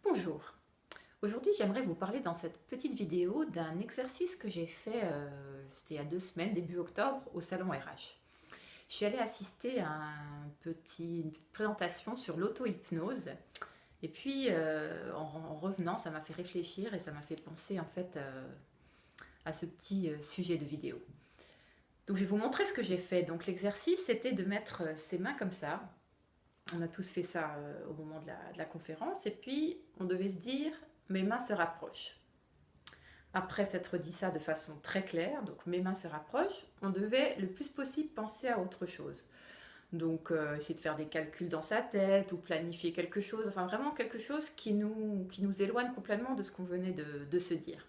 Bonjour, aujourd'hui j'aimerais vous parler dans cette petite vidéo d'un exercice que j'ai fait, c'était il y a 2 semaines, début octobre, au salon RH. Je suis allée assister à une petite présentation sur l'auto-hypnose et puis en revenant ça m'a fait réfléchir et ça m'a fait penser en fait à ce petit sujet de vidéo. Donc je vais vous montrer ce que j'ai fait. Donc l'exercice c'était de mettre ses mains comme ça. On a tous fait ça au moment de la conférence. Et puis, on devait se dire, mes mains se rapprochent. Après s'être dit ça de façon très claire, donc mes mains se rapprochent, on devait le plus possible penser à autre chose. Donc, essayer de faire des calculs dans sa tête ou planifier quelque chose, enfin vraiment quelque chose qui nous éloigne complètement de ce qu'on venait de se dire.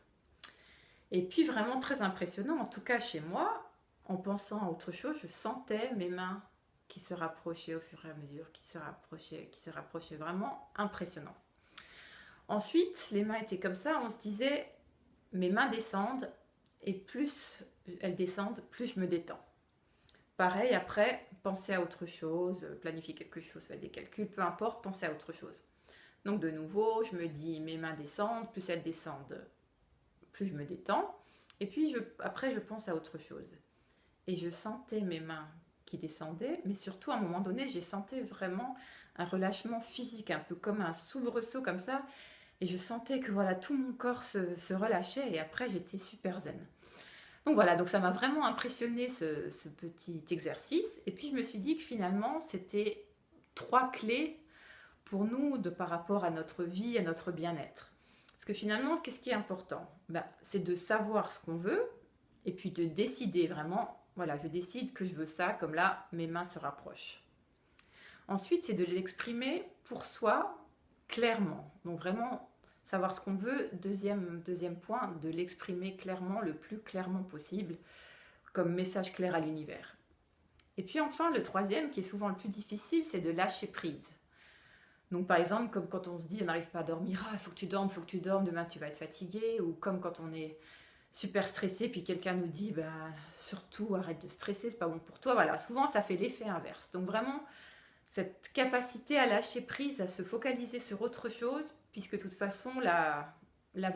Et puis, vraiment très impressionnant, en tout cas chez moi, en pensant à autre chose, je sentais mes mains qui se rapprochaient au fur et à mesure, qui se rapprochaient, vraiment impressionnant. Ensuite, les mains étaient comme ça, on se disait, mes mains descendent, et plus elles descendent, plus je me détends. Pareil, après, penser à autre chose, planifier quelque chose, faire des calculs, peu importe, penser à autre chose. Donc de nouveau, je me dis, mes mains descendent, plus elles descendent, plus je me détends. Et puis après, je pense à autre chose. Et je sentais mes mains qui descendaient, mais surtout à un moment donné, j'ai senti vraiment un relâchement physique, un peu comme un soubresaut comme ça, et je sentais que voilà, tout mon corps se relâchait, et après j'étais super zen. Donc voilà, donc ça m'a vraiment impressionné ce petit exercice, et puis je me suis dit que finalement c'était 3 clés pour nous par rapport à notre vie, à notre bien-être. Parce que finalement, qu'est-ce qui est important? C'est de savoir ce qu'on veut, et puis de décider vraiment, voilà, je décide que je veux ça, comme là, mes mains se rapprochent. Ensuite, c'est de l'exprimer pour soi clairement. Donc vraiment, savoir ce qu'on veut. Deuxième point, de l'exprimer clairement, le plus clairement possible, comme message clair à l'univers. Et puis enfin, le troisième, qui est souvent le plus difficile, c'est de lâcher prise. Donc par exemple, comme quand on se dit, on n'arrive pas à dormir, il faut que tu dormes, demain tu vas être fatigué, ou comme quand on est super stressé, puis quelqu'un nous dit surtout arrête de stresser, c'est pas bon pour toi. Voilà, souvent ça fait l'effet inverse. Donc vraiment, cette capacité à lâcher prise, à se focaliser sur autre chose, puisque de toute façon la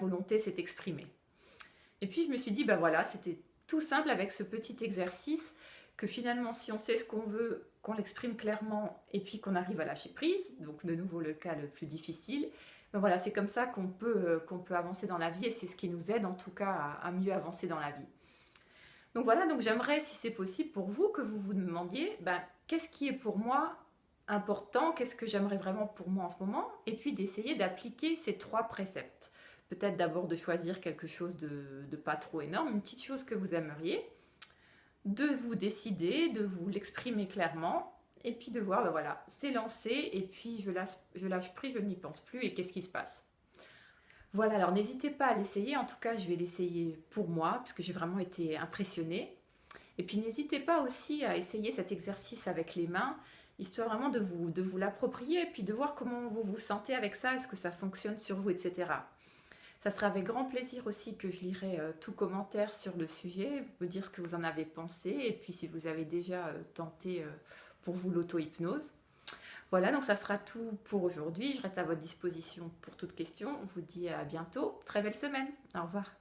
volonté s'est exprimée. Et puis je me suis dit, voilà, c'était tout simple avec ce petit exercice, que finalement si on sait ce qu'on veut, qu'on l'exprime clairement, et puis qu'on arrive à lâcher prise, donc de nouveau le cas le plus difficile, voilà, c'est comme ça qu'on peut avancer dans la vie, et c'est ce qui nous aide en tout cas à mieux avancer dans la vie. Donc voilà, donc j'aimerais, si c'est possible pour vous, que vous vous demandiez, qu'est-ce qui est pour moi important, qu'est-ce que j'aimerais vraiment pour moi en ce moment, et puis d'essayer d'appliquer ces 3 préceptes. Peut-être d'abord de choisir quelque chose de pas trop énorme, une petite chose que vous aimeriez, de vous décider, de vous l'exprimer clairement, et puis de voir, voilà, c'est lancé, et puis je lâche prise, je n'y pense plus, et qu'est-ce qui se passe? Voilà, alors n'hésitez pas à l'essayer, en tout cas je vais l'essayer pour moi, parce que j'ai vraiment été impressionnée. Et puis n'hésitez pas aussi à essayer cet exercice avec les mains, histoire vraiment de vous l'approprier, et puis de voir comment vous vous sentez avec ça, est-ce que ça fonctionne sur vous, etc. Ça sera avec grand plaisir aussi que je lirai tout commentaire sur le sujet, vous dire ce que vous en avez pensé, et puis si vous avez déjà tenté pour vous l'auto-hypnose. Voilà, donc ça sera tout pour aujourd'hui. Je reste à votre disposition pour toute question. On vous dit à bientôt. Très belle semaine. Au revoir.